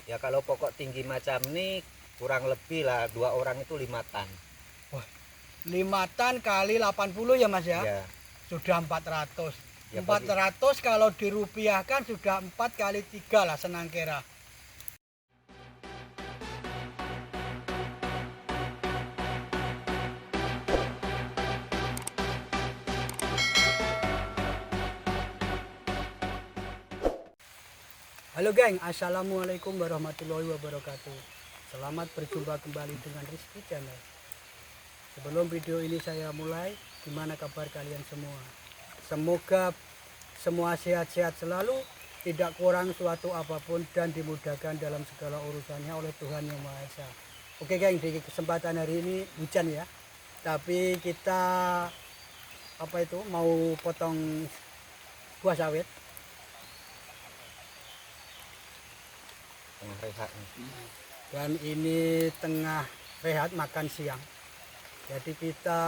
Ya kalau pokok tinggi macam ini kurang lebih lah 2 orang itu 5 tan. Wah, 5 tan kali 80 ya Mas ya? Ya, Sudah 400. ya 400 kalau dirupiahkan sudah 4 kali 3 lah senangkera. Halo geng, assalamualaikum warahmatullahi wabarakatuh. Selamat berjumpa kembali dengan Rizky Channel. Sebelum video ini saya mulai, gimana kabar kalian semua? Semoga semua sehat-sehat selalu, tidak kurang suatu apapun dan dimudahkan dalam segala urusannya oleh Tuhan Yang Maha Esa. Oke geng, di kesempatan hari ini hujan ya. Tapi kita mau potong buah sawit. tengah rehat nih. Dan ini tengah rehat makan siang. Jadi kita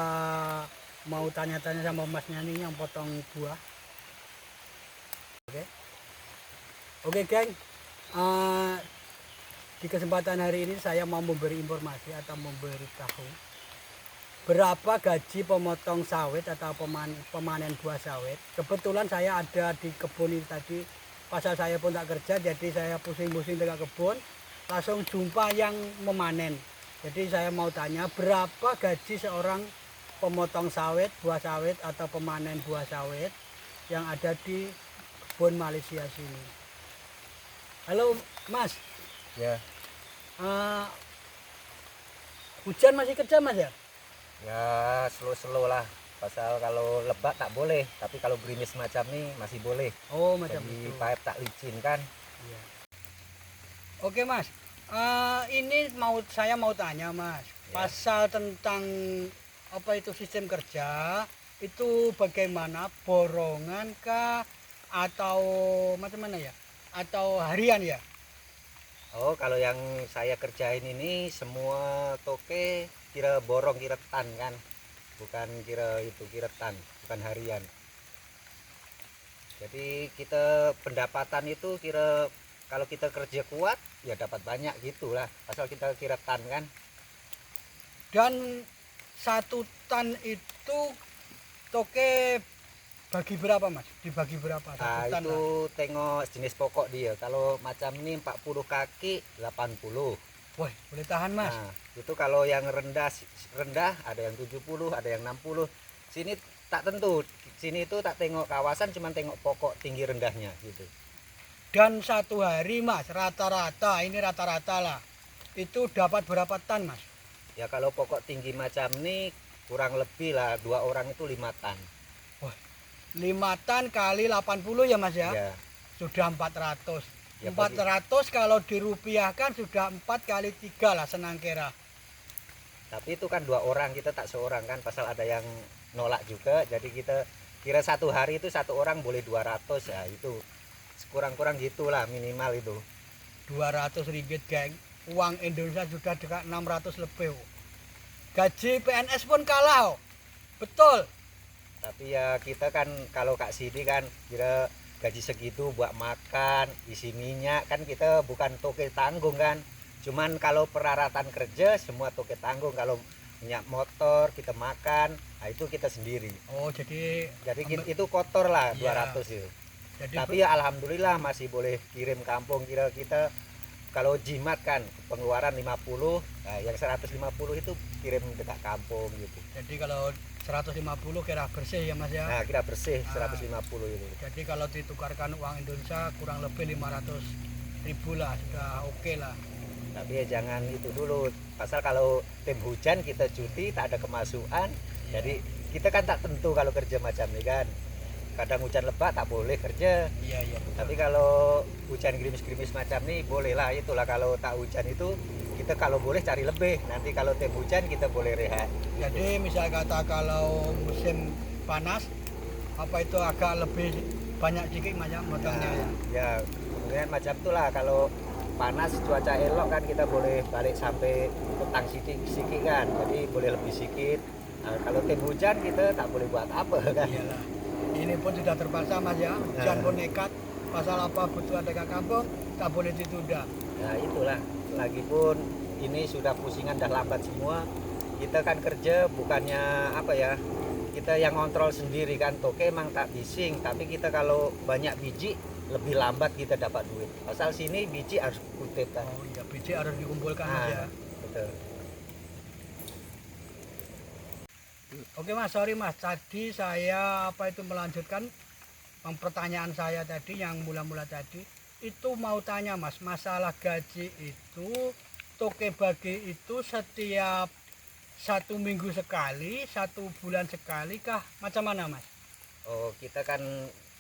mau tanya-tanya sama masnya nih yang potong buah. Oke geng. Di kesempatan hari ini saya mau memberi informasi atau memberitahu berapa gaji pemotong sawit atau pemanen buah sawit. Kebetulan saya ada di kebun ini tadi. Pasal saya pun tak kerja, jadi saya pusing-pusing tengah kebun, langsung jumpa yang memanen. Jadi saya mau tanya berapa gaji seorang pemotong sawit, buah sawit atau pemanen buah sawit yang ada di kebun Malaysia sini. Halo Mas. Ya, Hujan masih kerja Mas ya? ya slow-slow lah. Pasal kalau lebat tak boleh, tapi kalau gerimis macam ini masih boleh. Oh macam Jadi itu. pipe tak licin kan. Iya. Oke Mas, ini saya mau tanya Mas, Ya. pasal tentang sistem kerja itu bagaimana, borongan kah atau macam mana ya? Atau harian ya? Oh, kalau yang saya kerjain ini semua toke kira borong, kira tan kan. Bukan kira tan, bukan harian. Jadi kita pendapatan itu kira kalau kita kerja kuat ya dapat banyak gitulah. Asal kita kira tan kan. Dan 1 tan itu toke bagi berapa Mas? Dibagi berapa? 1 Nah, tan itu lah. tengok jenis pokok dia. Kalau macam ini 40 kaki 80. Wah, boleh tahan Mas. Nah, itu kalau yang rendah ada yang 70, ada yang 60. Sini tak tentu. Sini itu tak tengok kawasan, cuman tengok pokok tinggi rendahnya gitu. Dan 1 hari Mas, rata-rata lah. Itu dapat berapa tan Mas? Ya kalau pokok tinggi macam ini kurang lebih lah 2 orang itu 5 tan. Wah, 5 tan kali 80 ya Mas ya? Ya, Sudah 400. ya 400 kalau dirupiahkan sudah 4 kali 3 lah senangkera. tapi itu kan 2 orang, kita tak seorang kan, pasal ada yang nolak juga. Jadi kita kira 1 hari itu 1 orang boleh 200 ya, itu kurang-kurang gitulah minimal itu. 200 ringgit geng. Uang Indonesia sudah dekat 600 lebih. Gaji PNS pun kalah. Betul. Tapi ya kita kan kalau kak sini kan kira gaji segitu buat makan, isi minyak kan, kita bukan toke tanggung kan. Cuman kalau peralatan kerja semua toke tanggung. Kalau minyak motor kita makan, nah itu kita sendiri. Oh, jadi Itu kotor lah. Iya. 200 itu. jadi Tapi ya alhamdulillah masih boleh kirim kampung. Kira kita kalau jimat kan pengeluaran 50, nah yang 150 itu kirim dekat kampung gitu. jadi kalau 150 kira bersih ya Mas ya. Nah, kira bersih Ah. 150 itu. Jadi kalau ditukarkan uang Indonesia kurang lebih 500.000 lah, sudah oke lah. Tapi ya jangan itu dulu. Pasal kalau tim hujan kita cuti tak ada kemasukan. Iya. Jadi kita kan tak tentu kalau kerja macam ini kan. Kadang hujan lebat tak boleh kerja. Iya betul. Tapi kalau hujan gerimis-gerimis macam ini boleh lah. Itulah kalau tak hujan itu kita kalau boleh cari lebih. Nanti kalau tim hujan kita boleh rehat. Jadi misal kata kalau musim panas agak lebih banyak sedikit macam motongnya ya. Ya kemudian macam itulah. Kalau panas cuaca elok kan kita boleh balik sampai petang sikit kan. Jadi boleh lebih sedikit. Nah, kalau tim hujan kita tak boleh buat apa kan. Iyalah. Ini pun sudah terpaksa Mas ya. Hujan pun nekat. Pasal butuh ada ke kampung. tak boleh ditunda. Ya itulah, lagipun ini sudah pusingan, dah lambat semua. Kita kan kerja bukannya apa ya, kita yang ngontrol sendiri kan. Toke emang tak bising, tapi kita kalau banyak biji lebih lambat kita dapat duit. Asal sini biji harus kutip kan. Oh iya, biji harus dikumpulkan Nah, ya. betul. Oke Mas, sorry Mas, tadi saya melanjutkan pertanyaan saya tadi yang mula-mula tadi. Itu mau tanya Mas, masalah gaji itu toke bagi itu setiap 1 minggu sekali, 1 bulan sekali kah? Macam mana Mas? Oh, kita kan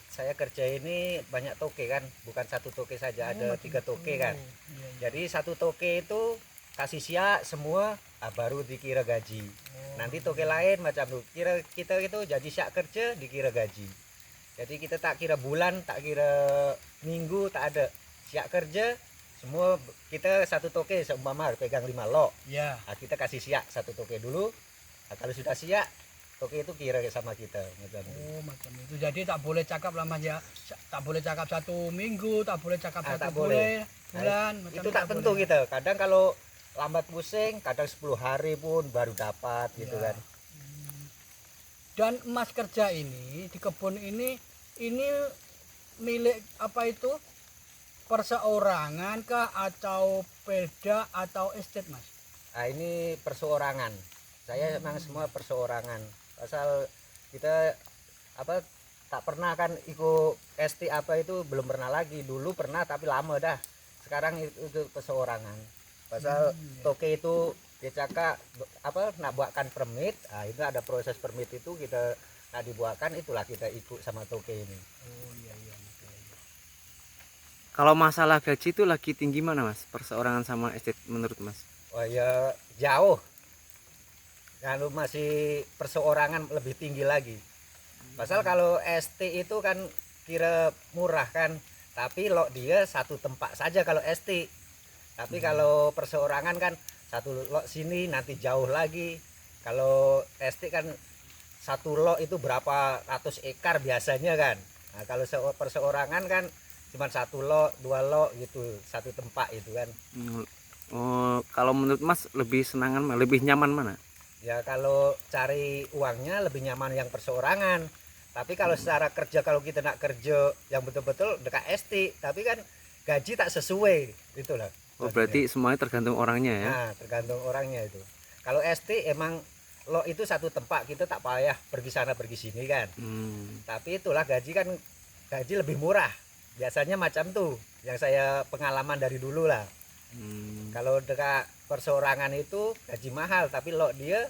saya kerja ini banyak toke kan, bukan satu toke saja, ada 3 toke kan. Iya, iya. Jadi satu toke itu kasih siap semua, baru dikira gaji. Nanti toke lain macam itu. Kira kita itu jadi siap kerja dikira gaji. Jadi kita tak kira bulan, tak kira minggu, tak ada. Siap kerja semua, kita satu toke seumpama pegang 5 lot. Ya. Nah, kita kasih siap satu toke dulu. Nah, kalau sudah siap, toke itu kira sama kita macam itu. Oh macam itu. Jadi tak boleh cakap lama ya. Tak boleh cakap 1 minggu, tak boleh cakap Tak 1 boleh. bulan. Nah, macam itu tak tentu boleh. kita. Kadang kalau lambat pusing, kadang 10 hari pun baru dapat gitu Ya. kan. Dan Mas kerja ini di kebun ini milik apa itu? Perseorangan kah atau perda atau estate Mas? Nah, ini perseorangan. Saya memang semua perseorangan. Asal kita apa tak pernah kan ikut ST apa itu belum pernah lagi. Dulu pernah tapi lama dah. Sekarang itu perseorangan. Pasal toke itu dia cakap apa nak buatkan permit. Nah, itu ada proses permit itu kita nak dibuatkan, itulah kita ikut sama toke ini. Oh iya iya. Kalau masalah gaji itu lagi tinggi mana Mas? Perseorangan sama estate menurut Mas? Oh ya jauh. Kalau masih perseorangan lebih tinggi lagi. Pasal kalau ST itu kan kira murah kan, tapi lo dia satu tempat saja kalau ST. Tapi kalau perseorangan kan satu lot sini nanti jauh lagi. Kalau ST kan satu lot itu berapa ratus ekar biasanya kan. Nah, kalau perseorangan kan cuma 1 lot, 2 lot gitu, satu tempat itu kan. Oh, kalau menurut Mas lebih senangan, lebih nyaman mana? Ya kalau cari uangnya lebih nyaman yang perseorangan. Tapi kalau secara kerja, kalau kita nak kerja yang betul-betul dekat ST, tapi kan gaji tak sesuai itulah. Oh, berarti semuanya tergantung orangnya ya? Nah, tergantung orangnya itu. Kalau ST emang lo itu satu tempat, kita tak payah pergi sana pergi sini kan. Tapi itulah gaji lebih murah. Biasanya macam tuh yang saya pengalaman dari dulu lah. Kalau dekat perseorangan itu gaji mahal, tapi lo dia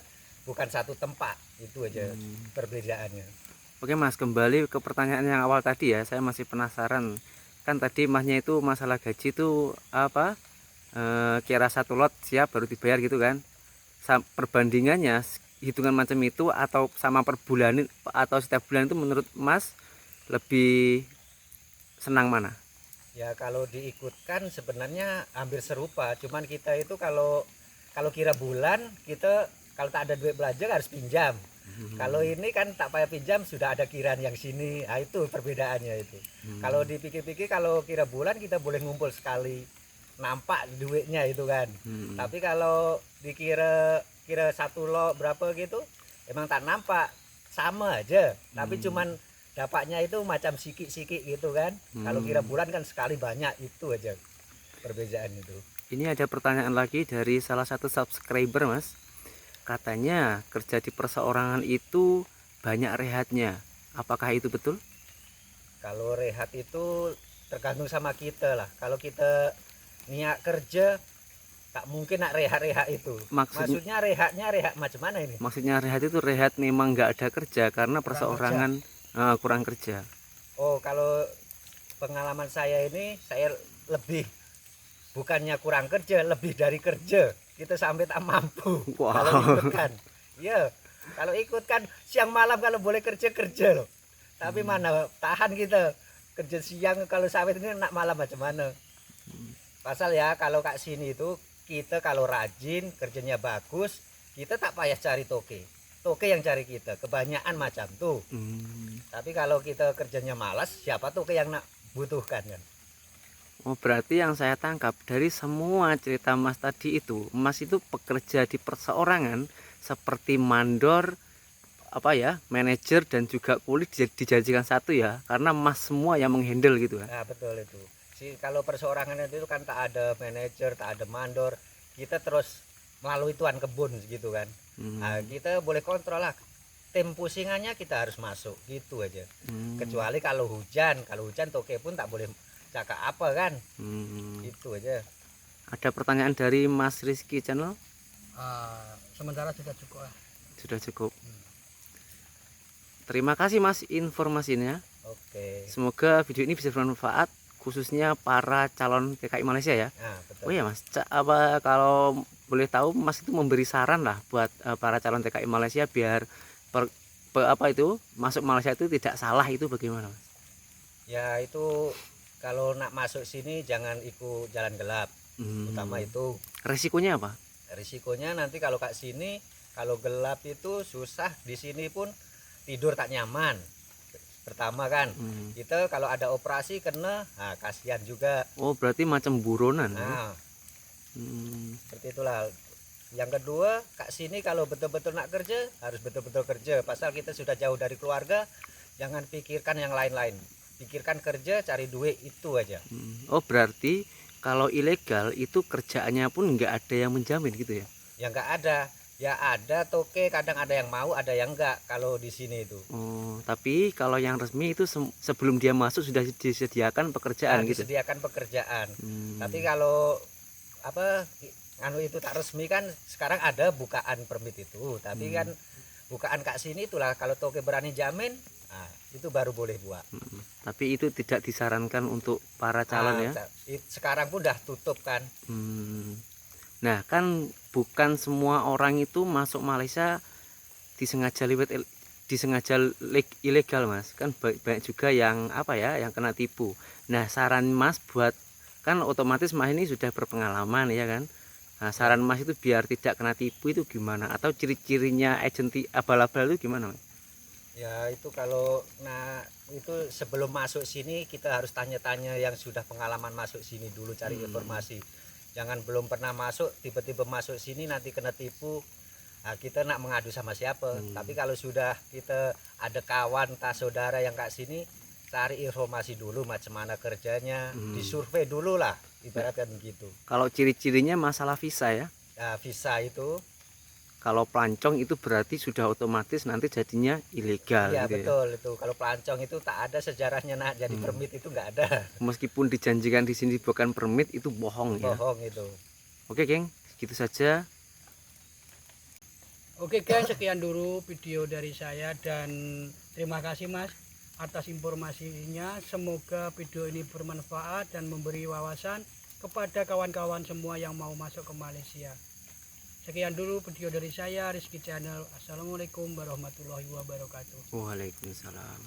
bukan satu tempat, itu aja perbedaannya. Oke Mas, kembali ke pertanyaan yang awal tadi ya, saya masih penasaran. Kan tadi Masnya itu masalah gaji itu apa? Kira 1 lot siap baru dibayar gitu kan? Perbandingannya hitungan macam itu atau sama per bulan atau setiap bulan itu menurut Mas lebih senang mana? Ya kalau diikutkan sebenarnya hampir serupa, cuman kita itu kalau kira bulan kita kalau tak ada duit belanja harus pinjam. Kalau ini kan tak payah pinjam, sudah ada kiraan yang sini. Nah, itu perbedaannya itu. Kalau dipikir-pikir kalau kira bulan kita boleh ngumpul sekali, nampak duitnya itu kan. Tapi kalau dikira 1 lot berapa gitu, emang tak nampak, sama aja. Tapi cuman dapatnya itu macam sikit-sikit gitu kan. Kalau kira bulan kan sekali banyak, itu aja perbedaan itu. Ini ada pertanyaan lagi dari salah satu subscriber Mas. Katanya kerja di perseorangan itu banyak rehatnya. Apakah itu betul? Kalau rehat itu tergantung sama kita lah. Kalau kita niat kerja tak mungkin nak rehat-rehat itu. Maksudnya rehatnya rehat macam mana ini? Maksudnya rehat itu rehat memang nggak ada kerja karena perseorangan kurang kerja. Oh, kalau pengalaman saya ini, saya lebih bukannya kurang kerja, lebih dari kerja. Kita sampai tak mampu. Wow. Kalau ikutkan. Ya, kalau ikutkan siang malam kalau boleh kerja loh. Tapi mana tahan kita kerja siang, kalau sawit ini nak malam macam mana? Pasal ya kalau kak sini itu kita kalau rajin kerjanya bagus, kita tak payah cari toke. Toke yang cari kita, kebanyakan macam tuh. Tapi kalau kita kerjanya malas, siapa toke yang nak butuhkan kan? Oh, berarti yang saya tangkap dari semua cerita Mas tadi itu, Mas itu bekerja di perseorangan seperti mandor, apa ya, manajer dan juga kuli dijadikan satu ya, karena Mas semua yang menghandle gitu kan. Nah, betul itu. Kalau perseorangan itu kan tak ada manajer, tak ada mandor, kita terus melalui tuan kebun gitu kan. Nah, kita boleh kontrol lah. Tim pusingannya kita harus masuk gitu aja. Kecuali kalau hujan toke pun tak boleh cakap apa kan. Gitu aja. Ada pertanyaan dari Mas Rizky Channel? Sementara sudah cukup lah. Sudah cukup. Terima kasih Mas informasinya. Oke. Semoga video ini bisa bermanfaat khususnya para calon TKI Malaysia ya. Nah, betul. Oh iya Mas, apa kalau boleh tahu Mas itu memberi saran lah buat para calon TKI Malaysia biar apa itu masuk Malaysia itu tidak salah, itu bagaimana Mas? Ya itu kalau nak masuk sini jangan ikut jalan gelap. Utama itu. Resikonya apa? Risikonya nanti kalau Kak sini kalau gelap itu susah, di sini pun tidur tak nyaman. Pertama kan, kita kalau ada operasi kena, nah kasihan juga. Oh, berarti macam buronan. Nah, seperti itulah. Yang kedua, Kak sini kalau betul-betul nak kerja, harus betul-betul kerja. Pasal kita sudah jauh dari keluarga, jangan pikirkan yang lain-lain. Pikirkan kerja, cari duit, itu aja. Oh, berarti kalau ilegal itu kerjaannya pun nggak ada yang menjamin gitu ya? Ya nggak ada. Ya ada toke, kadang ada yang mau, ada yang enggak kalau di sini itu. Oh, tapi kalau yang resmi itu sebelum dia masuk sudah disediakan pekerjaan gitu. Disediakan pekerjaan. Tapi kalau apa anu itu tak resmi kan sekarang ada bukaan permit itu. Tapi kan bukaan Kak sini itulah kalau toke berani jamin, nah, itu baru boleh buat. Tapi itu tidak disarankan untuk para calon ya. Sekarang pun udah tutup kan. Nah, kan bukan semua orang itu masuk Malaysia disengaja ilegal Mas, kan banyak juga yang apa ya, yang kena tipu. Nah, saran Mas buat, kan otomatis Mas ini sudah berpengalaman ya kan. Nah, saran Mas itu biar tidak kena tipu itu gimana, atau ciri-cirinya agenti abal-abal itu gimana Mas? Ya itu kalau itu sebelum masuk sini kita harus tanya-tanya yang sudah pengalaman masuk sini dulu, cari informasi. Jangan belum pernah masuk tiba-tiba masuk sini nanti kena tipu. Nah, kita nak mengadu sama siapa? Tapi kalau sudah kita ada kawan tak saudara yang Kak sini, cari informasi dulu macam mana kerjanya, disurvei dulu lah, ibaratkan begitu. Kalau ciri-cirinya masalah visa ya? Nah, visa itu kalau pelancong itu berarti sudah otomatis nanti jadinya ilegal. Iya gitu betul ya? Itu kalau pelancong itu tak ada sejarahnya nak jadi permit itu nggak ada. Meskipun dijanjikan di sini bukan permit, itu bohong ya. Bohong itu. Oke geng, segitu saja. Oke guys, sekian dulu video dari saya dan terima kasih Mas atas informasinya. Semoga video ini bermanfaat dan memberi wawasan kepada kawan-kawan semua yang mau masuk ke Malaysia. Sekian dulu video dari saya, Rizky Channel. Assalamualaikum warahmatullahi wabarakatuh. Waalaikumsalam.